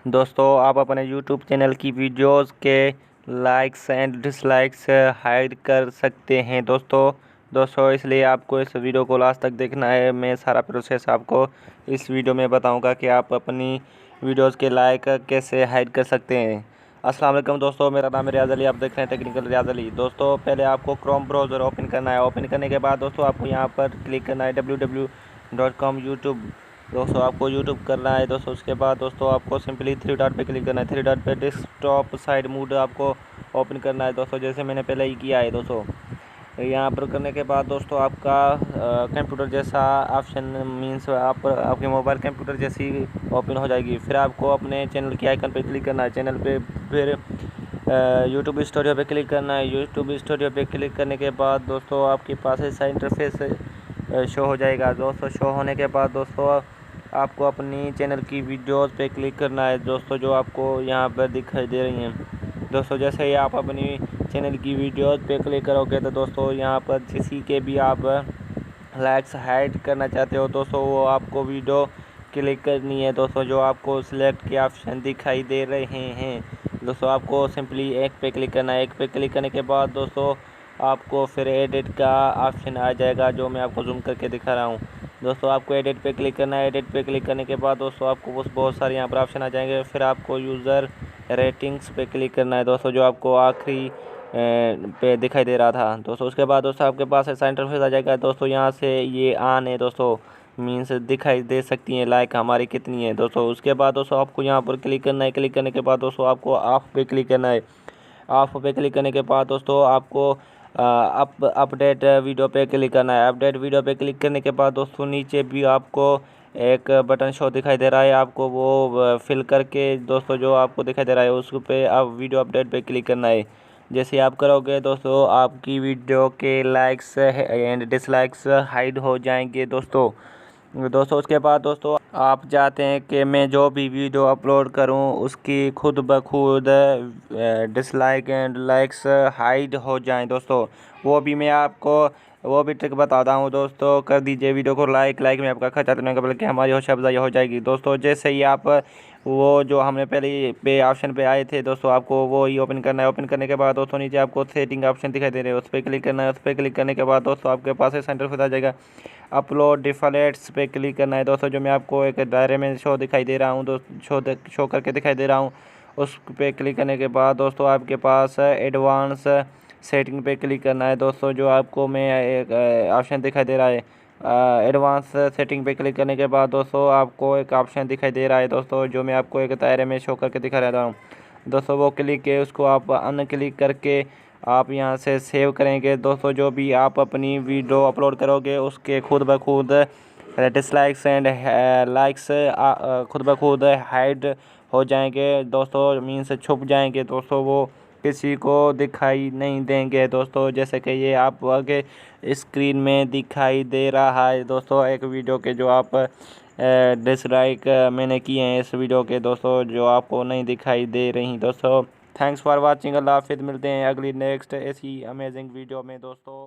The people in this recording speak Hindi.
दोस्तों आप अपने YouTube चैनल की वीडियोस के लाइक्स एंड डिसलाइक्स हाइड कर सकते हैं दोस्तों इसलिए आपको इस वीडियो को लास्ट तक देखना है। मैं सारा प्रोसेस आपको इस वीडियो में बताऊंगा कि आप अपनी वीडियोस के लाइक कैसे हाइड कर सकते हैं। अस्सलाम वालेकुम दोस्तों, मेरा नाम है रियाज अली, आप देख रहे हैं टेक्निकल रियाज अली। दोस्तों पहले आपको क्रोम ब्राउज़र ओपन करना है। ओपन करने के बाद दोस्तों आपको यहाँ पर क्लिक करना है www.com YouTube। दोस्तों आपको यूट्यूब करना है दोस्तों। उसके बाद दोस्तों आपको सिंपली थ्री डॉट पे क्लिक करना है। थ्री डॉट पे डेस्कटॉप साइड मोड आपको ओपन करना है दोस्तों, जैसे मैंने पहले ही किया है दोस्तों। यहाँ पर करने के बाद दोस्तों आपका कंप्यूटर जैसा ऑप्शन मीन्स आपके मोबाइल कंप्यूटर जैसी ओपन हो जाएगी। फिर आपको अपने चैनल के आइकन पर क्लिक करना है। चैनल पे फिर यूट्यूब स्टूडियो पे क्लिक करना है। यूट्यूब स्टूडियो पे क्लिक करने के बाद दोस्तों आपके पास ऐसा इंटरफेस शो हो जाएगा दोस्तों। शो होने के बाद दोस्तों आपको अपनी चैनल की वीडियोस पे क्लिक करना है दोस्तों, जो आपको यहाँ पर दिखाई दे रही हैं दोस्तों। जैसे ही आप अपनी चैनल की वीडियोस पे क्लिक करोगे तो दोस्तों यहाँ पर किसी के भी आप लाइक्स हाइड करना चाहते हो दोस्तों, वो आपको वीडियो क्लिक करनी है दोस्तों। जो आपको सिलेक्ट के ऑप्शन दिखाई दे रहे हैं दोस्तों, आपको सिंपली एक पे क्लिक करना है। एक पे क्लिक करने के बाद दोस्तों आपको फिर एडिट का ऑप्शन आ जाएगा, जो मैं आपको जूम करके दिखा रहा हूँ दोस्तों। आपको एडिट पे क्लिक करना है। एडिट पे क्लिक करने के बाद दोस्तों आपको बहुत सारे यहाँ पर ऑप्शन आ जाएंगे। फिर आपको यूज़र रेटिंग्स पे क्लिक करना है दोस्तों, जो आपको आखिरी पे दिखाई दे रहा था दोस्तों। उसके बाद दोस्तों आपके पास ऐसा इंटरफेस आ जाएगा दोस्तों। यहाँ से ये ऑन है दोस्तों, मीन्स दिखाई दे सकती हैं लाइक हमारी कितनी है दोस्तों। उसके बाद दोस्तों आपको यहाँ पर क्लिक करना है। क्लिक करने के बाद दोस्तों आपको ऑफ पे क्लिक करना है। ऑफ पे क्लिक करने के बाद दोस्तों आपको अपडेट वीडियो पे क्लिक करना है। अपडेट वीडियो पे क्लिक करने के बाद दोस्तों नीचे भी आपको एक बटन शो दिखाई दे रहा है। आपको वो फिल करके दोस्तों जो आपको दिखाई दे रहा है उस पे आप वीडियो अपडेट पे क्लिक करना है। जैसे आप करोगे दोस्तों आपकी वीडियो के लाइक्स एंड डिसलाइक्स हाइड हो जाएंगे दोस्तों उसके बाद दोस्तों आप चाहते हैं कि मैं जो भी वीडियो अपलोड करूं उसकी खुद ब खुद डिसलाइक एंड लाइक्स हाइड हो जाएं दोस्तों, वो भी ट्रिक बताता हूं दोस्तों। कर दीजिए वीडियो को लाइक में आपका खर्चा नहीं होगा बल्कि हमारी हौसला अफजाई हो जाएगी दोस्तों। जैसे ही आप वो जो हमने पहले पे ऑप्शन पे आए थे दोस्तों, आपको वो ही ओपन करना है। ओपन करने के बाद दोस्तों नीचे आपको सेटिंग ऑप्शन दिखाई दे रहे हैं, उस पर क्लिक करना है। उस पर क्लिक करने के बाद दोस्तों आपके पास सेंटर पे आ जाएगा। अपलोड डिफ़ॉल्ट्स पे क्लिक करना है दोस्तों, जो मैं आपको एक दायरे में शो दिखाई दे रहा हूँ दोस्तों, शो करके दिखाई दे रहा हूँ। उस पे क्लिक करने के बाद दोस्तों आपके पास एडवांस सेटिंग पे क्लिक करना है दोस्तों, जो आपको मैं एक ऑप्शन दिखाई दे रहा है। एडवांस सेटिंग पे क्लिक करने के बाद दोस्तों आपको एक ऑप्शन दिखाई दे रहा है दोस्तों, जो मैं आपको एक दायरे में शो करके दिखा रहा हूँ दोस्तों। वो क्लिक है, उसको आप अनक्लिक करके आप यहाँ से सेव करेंगे दोस्तों। जो भी आप अपनी वीडियो अपलोड करोगे उसके खुद ब खुद डिसलाइक्स एंड लाइक्स खुद ब खुद हाइड हो जाएंगे दोस्तों, मीन्स छुप जाएंगे दोस्तों, वो किसी को दिखाई नहीं देंगे दोस्तों। जैसे कि ये आप आगे स्क्रीन में दिखाई दे रहा है दोस्तों, एक वीडियो के जो आप डिसलाइक मैंने किए हैं इस वीडियो के दोस्तों, जो आपको नहीं दिखाई दे रही दोस्तों। Thanks for watching. अल्लाह हाफिज़, मिलते हैं अगली नेक्स्ट ऐसी अमेजिंग वीडियो में दोस्तों।